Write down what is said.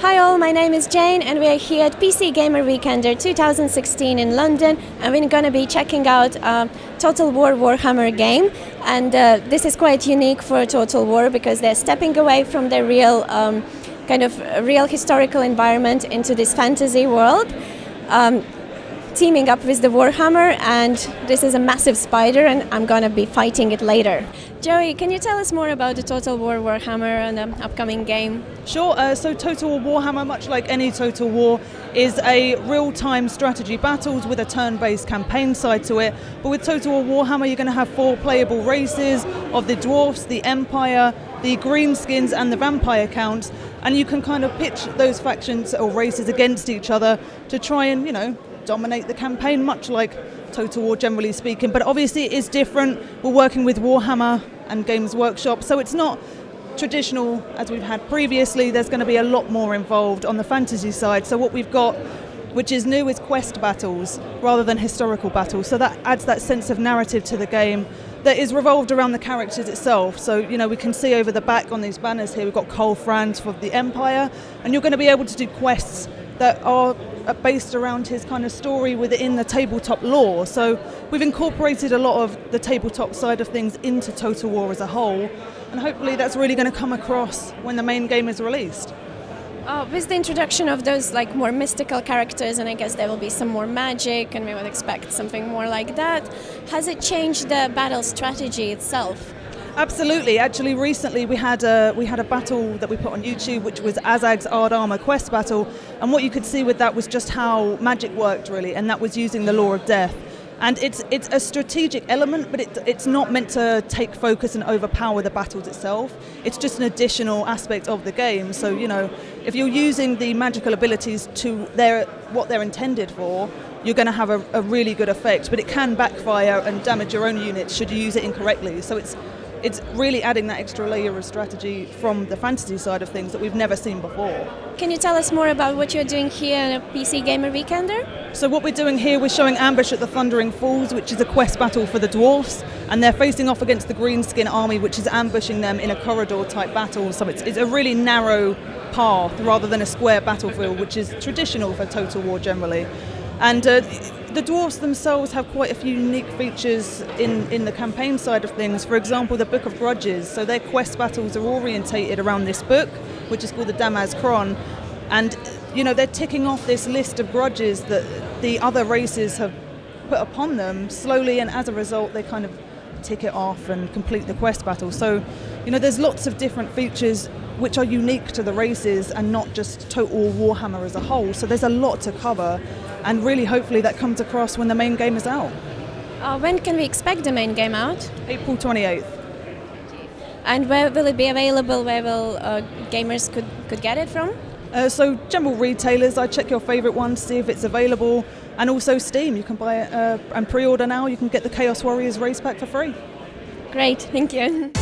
Hi all, my name is Jane and we are here at PC Gamer Weekender 2016 in London, and we're going to be checking out Total War Warhammer game. And this is quite unique for Total War because they're stepping away from their real real historical environment into this fantasy world, teaming up with the Warhammer, and this is a massive spider and I'm going to be fighting it later. Joey, can you tell us more about the Total War Warhammer and the upcoming game? Sure, so Total War Warhammer, much like any Total War, is a real-time strategy battles with a turn-based campaign side to it. But with Total War Warhammer, you're going to have 4 playable races of the Dwarfs, the Empire, the Greenskins and the Vampire Counts, and you can kind of pitch those factions or races against each other to try and, dominate the campaign, much like Total War generally speaking. But obviously it is different. We're working with Warhammer and Games Workshop, so it's not traditional as we've had previously. There's going to be a lot more involved on the fantasy side. So what we've got, which is new, is quest battles rather than historical battles. So that adds that sense of narrative to the game that is revolved around the characters itself. So, we can see over the back on these banners here, we've got Cole Franz for the Empire, and you're going to be able to do quests that are based around his kind of story within the tabletop lore. So we've incorporated a lot of the tabletop side of things into Total War as a whole, and hopefully that's really going to come across when the main game is released. With the introduction of those more mystical characters, and I guess there will be some more magic, and we would expect something more like that, has it changed the battle strategy itself? Absolutely. Actually, recently we had a battle that we put on YouTube, which was Azag's Ard Armor quest battle, and what you could see with that was just how magic worked, really, and that was using the Law of Death. And it's a strategic element, but it's not meant to take focus and overpower the battles itself. It's just an additional aspect of the game. So, if you're using the magical abilities to what they're intended for, you're going to have a really good effect, but it can backfire and damage your own units should you use it incorrectly. So it's really adding that extra layer of strategy from the fantasy side of things that we've never seen before. Can you tell us more about what you're doing here at PC Gamer Weekender? So what we're doing here, we're showing Ambush at the Thundering Falls, which is a quest battle for the Dwarfs, and they're facing off against the Greenskin army, which is ambushing them in a corridor type battle. So it's a really narrow path rather than a square battlefield, which is traditional for Total War generally. And the Dwarfs themselves have quite a few unique features in the campaign side of things. For example, the Book of Grudges. So their quest battles are orientated around this book, which is called the Damaz Kron. And, they're ticking off this list of grudges that the other races have put upon them slowly, and as a result, they kind of tick it off and complete the quest battle. So, there's lots of different features which are unique to the races and not just Total War Warhammer as a whole. So there's a lot to cover, and really hopefully that comes across when the main game is out. When can we expect the main game out? April 28th. And where will it be available? Where will gamers could get it from? So general retailers, I check your favourite one to see if it's available, and also Steam. You can buy it and pre-order now. You can get the Chaos Warriors race pack for free. Great, thank you.